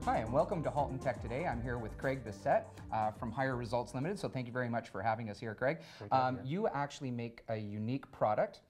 Hi, and welcome to Halton Tech Today. I'm here with Craig Bissett from Hire Results Limited. So thank you very much for having us here, Craig. You actually make a unique product,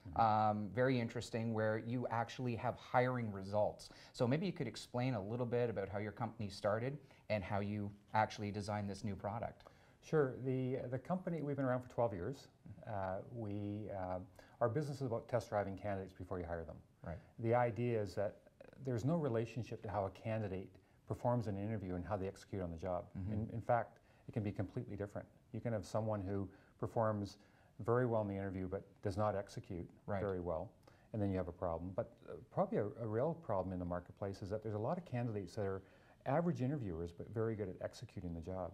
very interesting, where you actually have hiring results. So maybe you could explain a little bit about how your company started and how you actually designed this new product. Sure. The company, we've been around for 12 years. Our business is about test driving candidates before you hire them. Right. The idea is that there's no relationship to how a candidate performs in an interview and how they execute on the job. In fact, it can be completely different. You can have someone who performs very well in the interview but does not execute very well, and then you have a problem. But probably a real problem in the marketplace is that there's a lot of candidates that are average interviewers but very good at executing the job.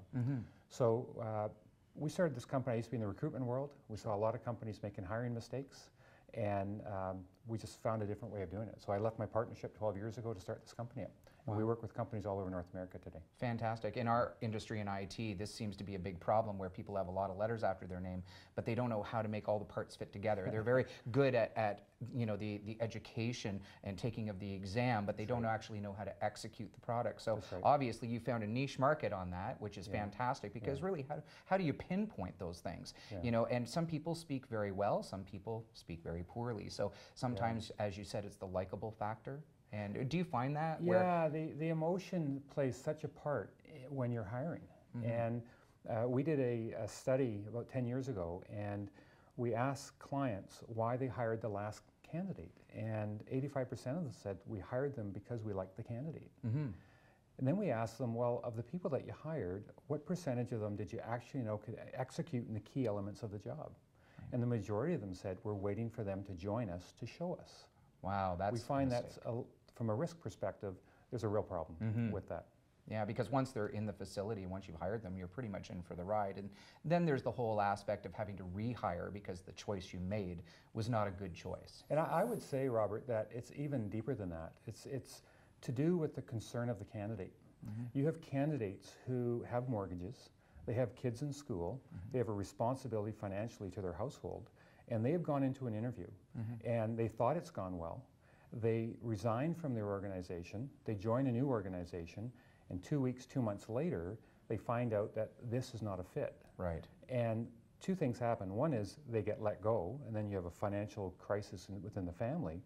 So we started this company. I used to be in the recruitment world. We saw a lot of companies making hiring mistakes, and we just found a different way of doing it. So I left my partnership 12 years ago to start this company up. And we work with companies all over North America today. Fantastic. In our industry in IT, this seems to be a big problem where people have a lot of letters after their name, but they don't know how to make all the parts fit together. They're very good at the education and taking of the exam, but they don't actually know how to execute the product. So obviously you found a niche market on that, which is fantastic, because really how do you pinpoint those things? You know, and some people speak very well, some people speak very poorly. So sometimes, as you said, it's the likable factor. And do you find that? Yeah, the emotion plays such a part when you're hiring. And we did a study about 10 years ago, and we asked clients why they hired the last candidate. And 85% of them said, we hired them because we liked the candidate. And then we asked them, well, of the people that you hired, what percentage of them did you actually know could execute in the key elements of the job? And the majority of them said, we're waiting for them to join us to show us. Wow, that's we find that's from a risk perspective, there's a real problem with that. Yeah, because once they're in the facility, once you've hired them, you're pretty much in for the ride. And then there's the whole aspect of having to rehire because the choice you made was not a good choice. And I would say, Robert, that it's even deeper than that. It's to do with the concern of the candidate. You have candidates who have mortgages, they have kids in school, they have a responsibility financially to their household, and they have gone into an interview and they thought it's gone well. They resign from their organization, they join a new organization, and 2 weeks, 2 months later, they find out that this is not a fit. Right. And two things happen. One is they get let go, and then you have a financial crisis within the family.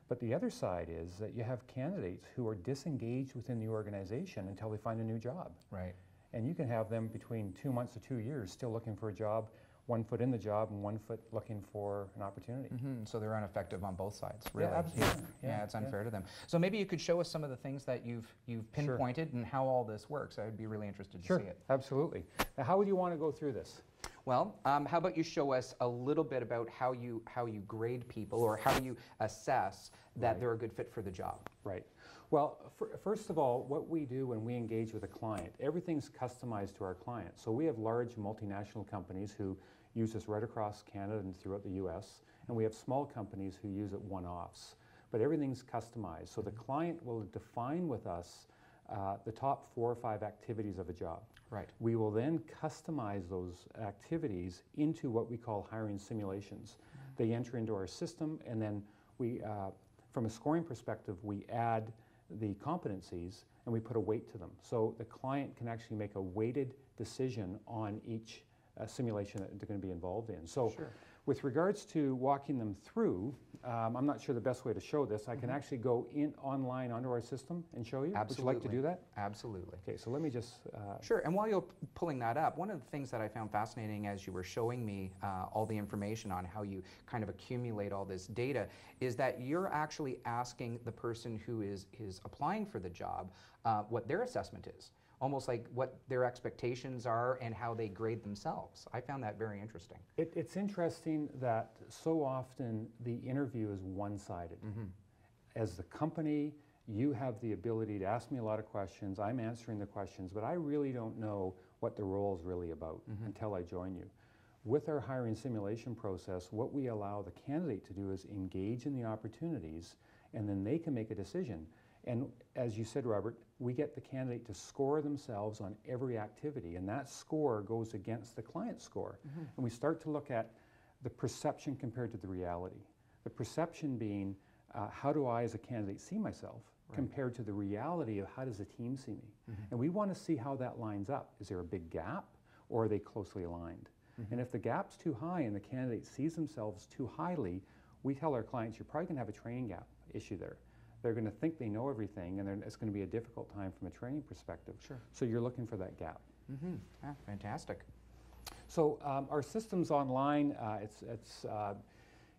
But the other side is that you have candidates who are disengaged within the organization until they find a new job. Right. And you can have them between 2 months to 2 years still looking for a job, 1 foot in the job and 1 foot looking for an opportunity. So they're ineffective on both sides, really. Yeah, absolutely. Yeah, it's unfair to them. So maybe you could show us some of the things that you've pinpointed and how all this works. I would be really interested to see it. Absolutely. Now, how would you want to go through this? Well, how about you show us a little bit about how you grade people, or how you assess that they're a good fit for the job. Right. Well, first of all, what we do when we engage with a client, everything's customized to our client. So we have large multinational companies who use us right across Canada and throughout the US, and we have small companies who use it one-offs. But everything's customized. So the client will define with us the top 4 or 5 activities of a job. Right. We will then customize those activities into what we call hiring simulations. They enter into our system, and then we, from a scoring perspective, we add the competencies and we put a weight to them. So the client can actually make a weighted decision on each simulation that they're going to be involved in. So with regards to walking them through, I'm not sure the best way to show this. I can actually go online onto our system and show you. Absolutely. Would you like to do that? Absolutely. Okay, so let me just... Sure, and while you're pulling that up, one of the things that I found fascinating as you were showing me all the information on how you kind of accumulate all this data is that you're actually asking the person who is applying for the job what their assessment is. Almost like what their expectations are and how they grade themselves. I found that very interesting. It's interesting that so often the interview is one-sided. As the company, you have the ability to ask me a lot of questions, I'm answering the questions, but I really don't know what the role is really about until I join you. With our hiring simulation process, what we allow the candidate to do is engage in the opportunities, and then they can make a decision. And as you said, Robert, we get the candidate to score themselves on every activity, and that score goes against the client score. And we start to look at the perception compared to the reality. The perception being, how do I as a candidate see myself? compared to the reality of how does the team see me. And we want to see how that lines up. Is there a big gap, or are they closely aligned? And if the gap's too high and the candidate sees themselves too highly, we tell our clients, you're probably going to have a training gap issue there. They're going to think they know everything, and it's going to be a difficult time from a training perspective. Sure. So you're looking for that gap. Yeah, fantastic. So our system's online.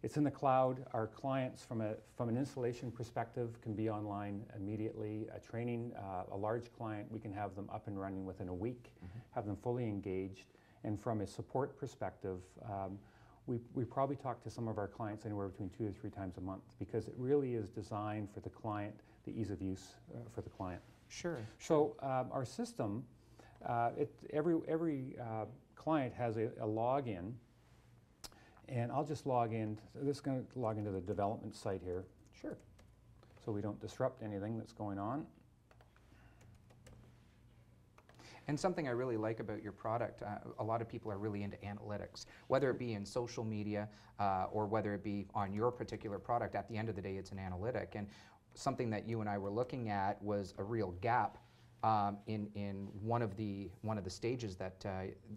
It's in the cloud. Our clients, from an installation perspective, can be online immediately. A training, a large client, we can have them up and running within a week, have them fully engaged. And from a support perspective, we probably talk to some of our clients anywhere between 2 to 3 times a month, because it really is designed for the client, the ease of use for the client. Sure. So our system, every client has a login, and I'll just log in. This is going to log into the development site here. Sure. So we don't disrupt anything that's going on. And something I really like about your product, a lot of people are really into analytics, whether it be in social media or whether it be on your particular product. At the end of the day, it's an analytic. And something that you and I were looking at was a real gap in one of the stages that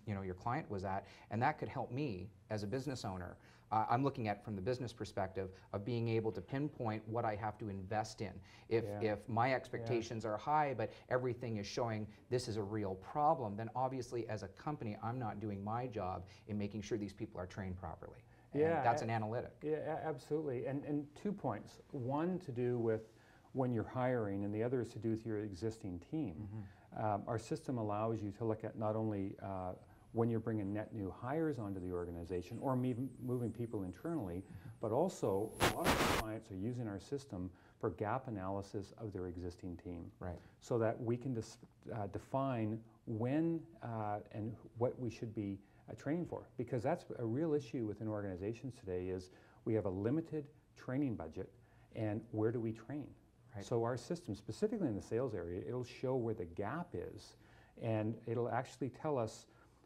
your client was at, and that could help me as a business owner. I'm looking at it from the business perspective of being able to pinpoint what I have to invest in. If my expectations are high, but everything is showing this is a real problem, then obviously as a company, I'm not doing my job in making sure these people are trained properly. And that's an analytic. Yeah, absolutely. And 2 points. One to do with when you're hiring, and the other is to do with your existing team. Our system allows you to look at not only when you're bringing net new hires onto the organization or moving people internally, but also a lot of our clients are using our system for gap analysis of their existing team. Right. So that we can define when and what we should be training for. Because that's a real issue within organizations today, is we have a limited training budget, and where do we train? Right. So our system, specifically in the sales area, it'll show where the gap is, and it'll actually tell us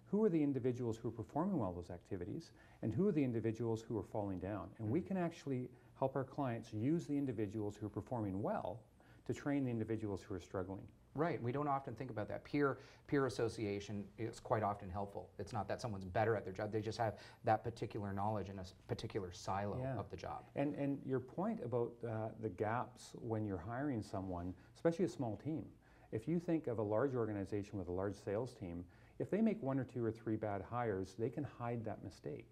who are the individuals who are performing well those activities, and who are the individuals who are falling down. And we can actually help our clients use the individuals who are performing well to train the individuals who are struggling. Right. We don't often think about that. Peer association is quite often helpful. It's not that someone's better at their job. They just have that particular knowledge in a particular silo of the job. And your point about the gaps when you're hiring someone, especially a small team. If you think of a large organization with a large sales team, if they make 1 or 2 or 3 bad hires, they can hide that mistake.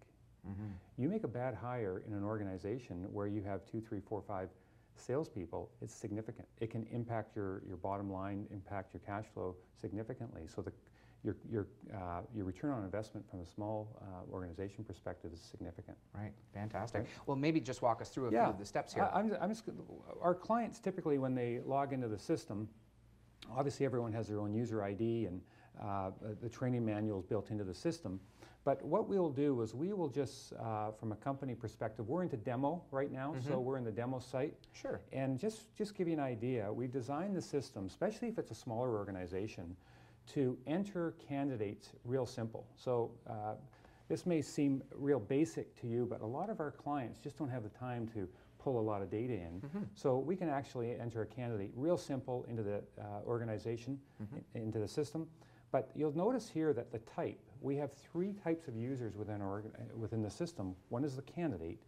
You make a bad hire in an organization where you have 2, 3, 4, 5 salespeople, it's significant. It can impact your bottom line, impact your cash flow significantly. So your return on investment from a small organization perspective is significant. Right, fantastic. Right. Well, maybe just walk us through a few of the steps here. Our clients typically, when they log into the system, obviously everyone has their own user ID, and the training manual is built into the system. But what we'll do is we will just, from a company perspective, we're into demo right now, so we're in the demo site. Sure. And just give you an idea, we designed the system, especially if it's a smaller organization, to enter candidates real simple. So this may seem real basic to you, but a lot of our clients just don't have the time to pull a lot of data in. So we can actually enter a candidate real simple into the organization, into the system. But you'll notice here that the type, we have 3 types of users within the system. One is the candidate,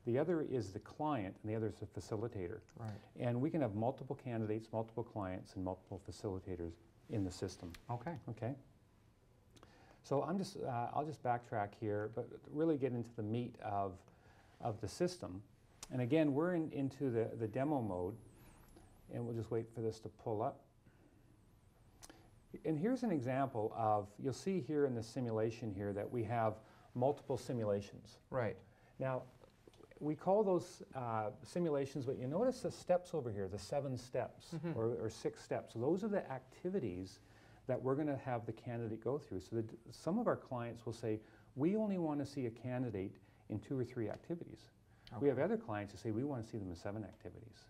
the other is the client, and the other is the facilitator. Right. And we can have multiple candidates, multiple clients, and multiple facilitators in the system. Okay. Okay. So I'll just backtrack here, but really get into the meat of the system. And again, we're into the demo mode, and we'll just wait for this to pull up. And here's an example of, you'll see here in the simulation here that we have multiple simulations. Right. Now, we call those simulations, but you notice the steps over here, the 7 steps or 6 steps. So those are the activities that we're going to have the candidate go through. So some of our clients will say, we only want to see a candidate in 2 or 3 activities. Okay. We have other clients who say, we want to see them in 7 activities.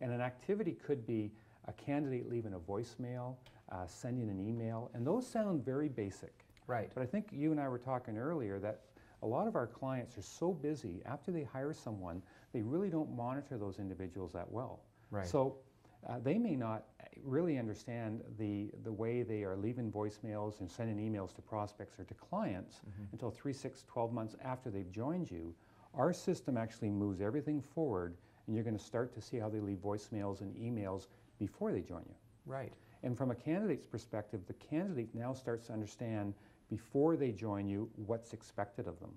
And an activity could be a candidate leaving a voicemail, sending an email, and those sound very basic. Right. But I think you and I were talking earlier that a lot of our clients are so busy, after they hire someone, they really don't monitor those individuals that well. Right. So they may not really understand the way they are leaving voicemails and sending emails to prospects or to clients until 3, 6, 12 months after they've joined you. Our system actually moves everything forward, and you're going to start to see how they leave voicemails and emails before they join you. Right. And from a candidate's perspective, the candidate now starts to understand before they join you what's expected of them.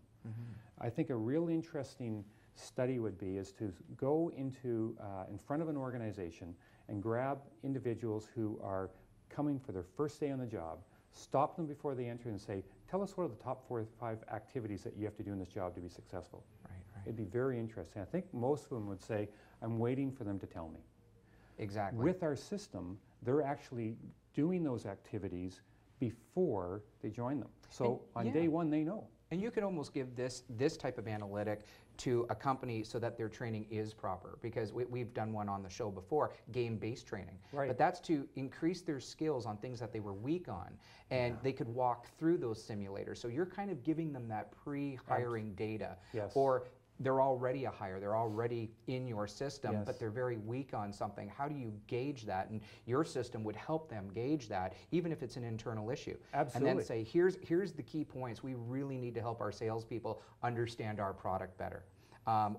I think a real interesting study would be is to go into in front of an organization and grab individuals who are coming for their first day on the job, stop them before they enter and say, tell us what are the top 4 or 5 activities that you have to do in this job to be successful. Right, right. It'd be very interesting. I think most of them would say, I'm waiting for them to tell me. Exactly. With our system, they're actually doing those activities before they join them. So on day 1, they know. And you could almost give this type of analytic to a company so that their training is proper, because we've done one on the show before, game-based training. Right. But that's to increase their skills on things that they were weak on, and they could walk through those simulators. So you're kind of giving them that pre-hiring data. Yes. Or they're already a hire, they're already in your system, Yes. but they're very weak on something. How do you gauge that? And your system would help them gauge that, even if it's an internal issue. Absolutely. And then say, here's the key points. We really need to help our salespeople understand our product better.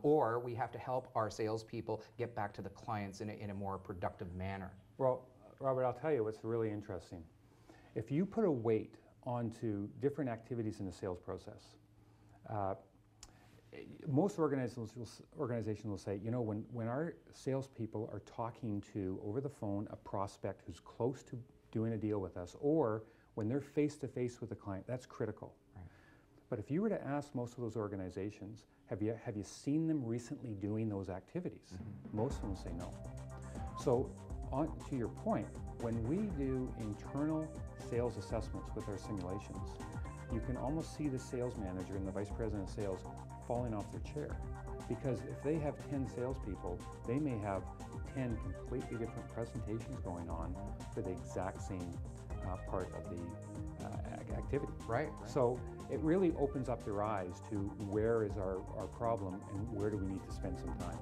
Or we have to help our salespeople get back to the clients in a more productive manner. Well, Robert, I'll tell you what's really interesting. If you put a weight onto different activities in the sales process, most organizations will say, you know, when our salespeople are talking to, over the phone, a prospect who's close to doing a deal with us, or when they're face-to-face with a client, that's critical. Right. But if you were to ask most of those organizations, have you seen them recently doing those activities? Most of them say no. So to your point, when we do internal sales assessments with our simulations, you can almost see the sales manager and the vice president of sales falling off their chair. Because if they have 10 salespeople, they may have 10 completely different presentations going on for the exact same part of the activity. Right. So it really opens up their eyes to where is our problem and where do we need to spend some time.